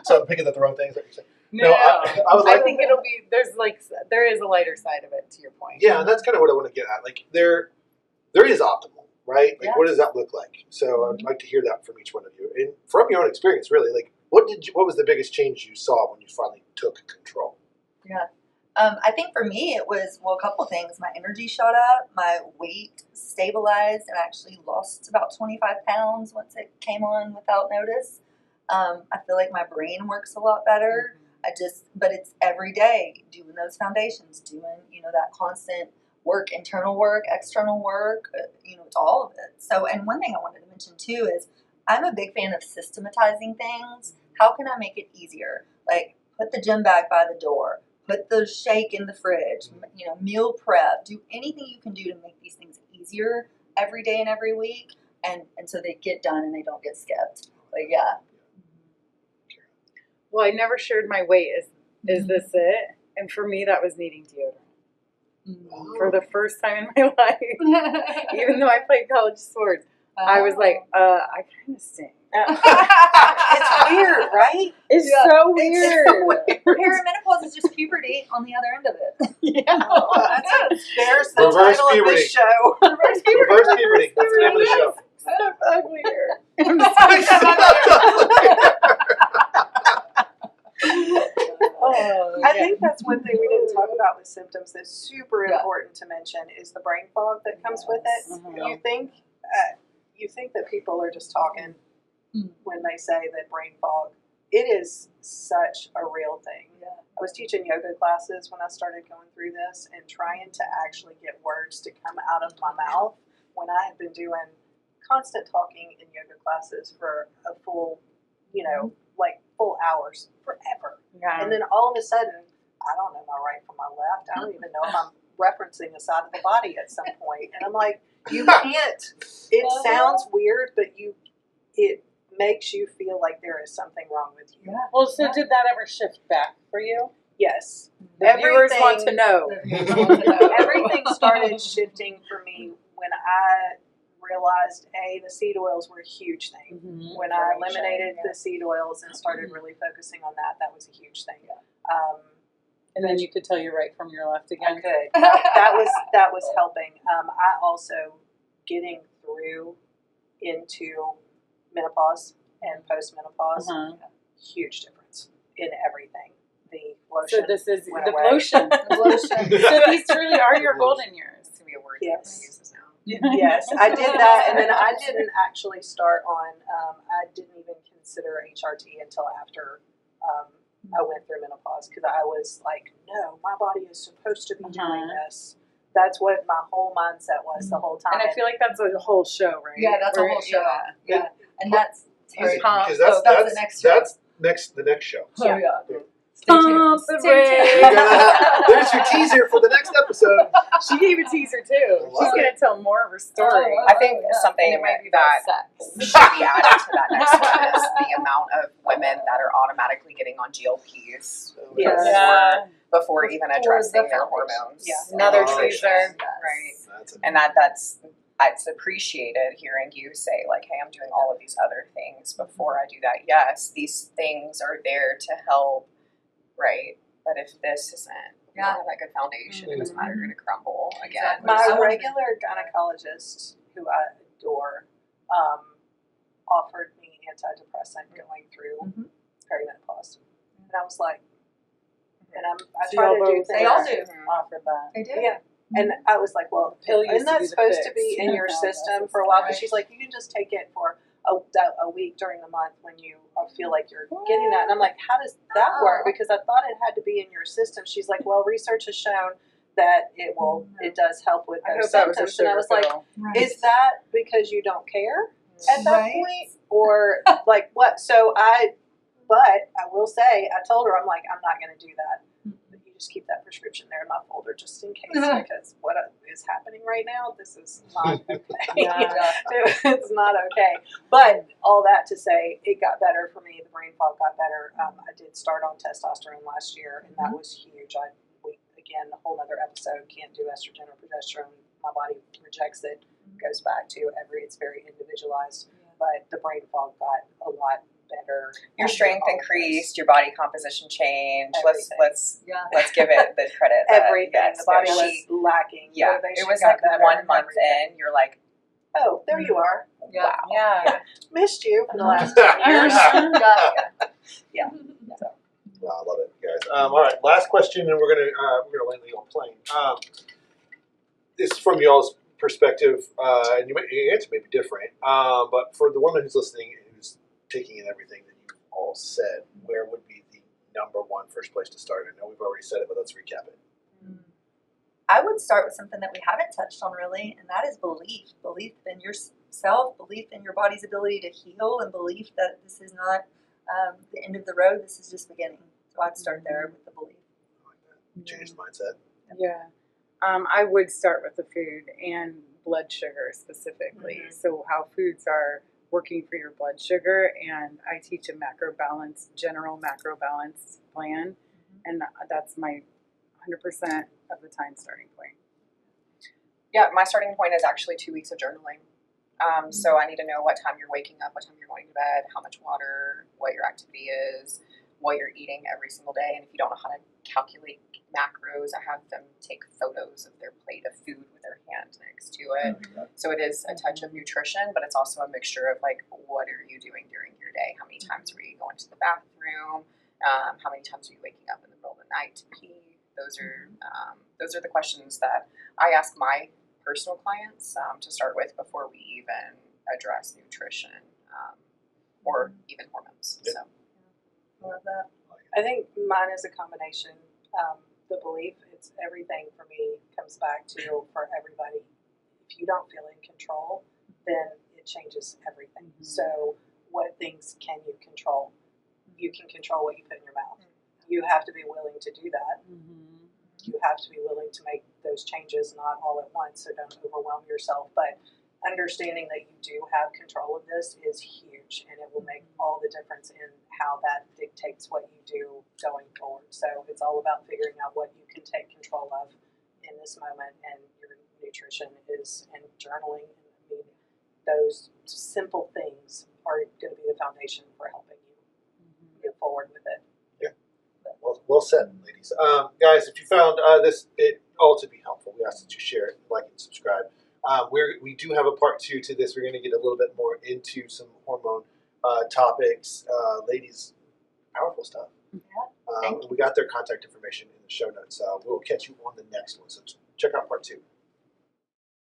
So I'm picking up the wrong things. That you're saying. No, I would like. I think it'll be there is a lighter side of it to your point. Yeah, and that's kind of what I want to get at. Like there is optimal, right? Like Yeah. what does that look like? So I'd like to hear that from each one of you, and from your own experience, really. Like what was the biggest change you saw when you finally took control? Yeah. I think for me it was, well, a couple things. My energy shot up, my weight stabilized, and I actually lost about 25 pounds once it came on without notice. I feel like my brain works a lot better. But it's every day doing those foundations, doing, that constant work, internal work, external work, it's all of it. So, and one thing I wanted to mention too is I'm a big fan of systematizing things. How can I make it easier? Like, put the gym bag by the door, put the shake in the fridge, meal prep, do anything you can do to make these things easier every day and every week. And so they get done and they don't get skipped. But yeah. Well, I never shared my weight. Is this it? And for me, that was needing deodorant. For the first time in my life, even though I played college sports, I was like, I kind of stink. It's weird, right? It's so weird. Perimenopause is just puberty on the other end of it. There's the Reverse title puberty. of this show. Reverse puberty. That's the name of the show. I'm uglier. I think that's one thing we didn't talk about with symptoms that's super important to mention is the brain fog that comes with it. Mhm. You think that people are just talking when they say that brain fog. It is such a real thing. I was teaching yoga classes when I started going through this and trying to actually get words to come out of my mouth when I had been doing constant talking in yoga classes for a full, full hours forever. Yeah. And then all of a sudden, I don't know my right from my left. I don't even know if I'm referencing the side of the body at some point. And I'm like, you can't. It sounds weird, but it makes you feel like there is something wrong with you. Well, so did that ever shift back for you? Yes. The viewers want to know. Everything started shifting for me when I realized, the seed oils were a huge thing. Mm-hmm. When I eliminated the seed oils and started really focusing on that was a huge thing. And then you could tell your right from your left I again. could. That was helping. I also getting through into menopause and postmenopause, huge difference in everything. The lotion. So this is went the away. lotion. So these truly are your golden years. It's gonna be a word Yes. that uses now. Yes, I did that, and then I didn't actually start on. I didn't even consider HRT until after I went through menopause because I was like, no, my body is supposed to be doing this. That's what my whole mindset was the whole time. And I feel like that's a whole show, right? Yeah, that's a whole show. Yeah. And that's Easy, Terry. because So that's the next show. that's the next show. Oh, yeah. Stay tuned. Pump the Stay tuned. You're gonna- there's your teaser for the next episode. She gave a teaser too. She's going to tell more of her story. Oh, I think yeah. something And it might be about that sex. should be added to that next one is the amount of women that are automatically getting on GLPs Yes. Yeah. before even addressing their foundation. hormones. Yeah. Another Oh, teaser. Right. That's And that's it's appreciated hearing you say, like, hey, I'm doing all of these other things before I do that. Yes, these things are there to help, right? But if this isn't that good foundation, it doesn't matter, you're going to crumble again. My So- regular gynecologist, who I adore, offered me antidepressant going through perimenopause, and I was like, and I So try y'all to do both things. They all do. Offer that. They do. Yeah. And I was like, well, Pill used isn't to that be the supposed to fix. be in your No, system that's for a while? Because right. she's like, you can just take it for a week during the month when you feel like you're getting that. And I'm like, how does that work? Because I thought it had to be in your system. She's like, well, research has shown that it does help with I those hope that was a symptoms. And I sugar was like, pill. is that because you don't care at that Right. point? Or like what? But I will say, I told her, I'm like, I'm not going to do that. But you just keep that prescription there in my folder just in case, because what is happening right now, this is not okay. It's not okay. But all that to say, it got better for me. The brain fog got better. I did start on testosterone last year, and that was huge. Again, a whole other episode, can't do estrogen or progesterone. My body rejects it. Goes back to it's very individualized. But the brain fog got a lot better. Your strength increased, your body composition changed. Everything. Let's give it the credit. That, Everything. yes, The body that was she- lacking. Yeah, Motivation it was got like better, 1 month everything. in, you're like, Oh, there you are. Yeah. wow. Yeah. Missed you for the last 10 years. Yeah. Wow, I love it. You guys. All right, last question, and we're gonna land the old plane. This is from y'all's perspective, and your answer may be different. But for the woman who's listening and who's taking in everything that you've all said, where would be the number one first place to start? I know we've already said it, but let's recap it. I would start with something that we haven't touched on really, and that is belief. Belief in yourself, belief in your body's ability to heal, and belief that this is not the end of the road. This is just beginning. So I'd start there with the belief. I like that. Change the mindset. Yeah. I would start with the food and blood sugar specifically. Mm-hmm. So how foods are working for your blood sugar, and I teach a general macro balance plan, and that's my 100% of the time starting point. Yeah, my starting point is actually 2 weeks of journaling. So I need to know what time you're waking up, what time you're going to bed, how much water, what your activity is, what you're eating every single day. And if you don't know how to calculate macros, I have them take photos of their plate of food with their hand next to it. So it is a touch of nutrition, but it's also a mixture of like, what are you doing during your day? How many times are you going to the bathroom? How many times are you waking up in the middle of the night to pee? Those are the questions that I ask my personal clients to start with before we even address nutrition or even hormones. Yeah. So. Love that. I think mine is a combination. The belief, it's everything for me comes back to for everybody. If you don't feel in control, then it changes everything. Mm-hmm. So what things can you control? You can control what you put in your mouth. You have to be willing to do that. Mm-hmm. You have to be willing to make those changes, not all at once, so don't overwhelm yourself. But understanding that you do have control of this is huge, and it will make all the difference in how that dictates what you do going forward. So it's all about figuring out what you can take control of in this moment, and your nutrition is, and journaling. I mean, those simple things are going to be the foundation for helping you move forward with it. Well said, ladies. Guys, if you found it all to be helpful, we ask that you share it, like, and subscribe. We do have a part 2 to this. We're going to get a little bit more into some hormone topics. Ladies, powerful stuff. Yeah. We got their contact information in the show notes. We'll catch you on the next one. So check out part 2.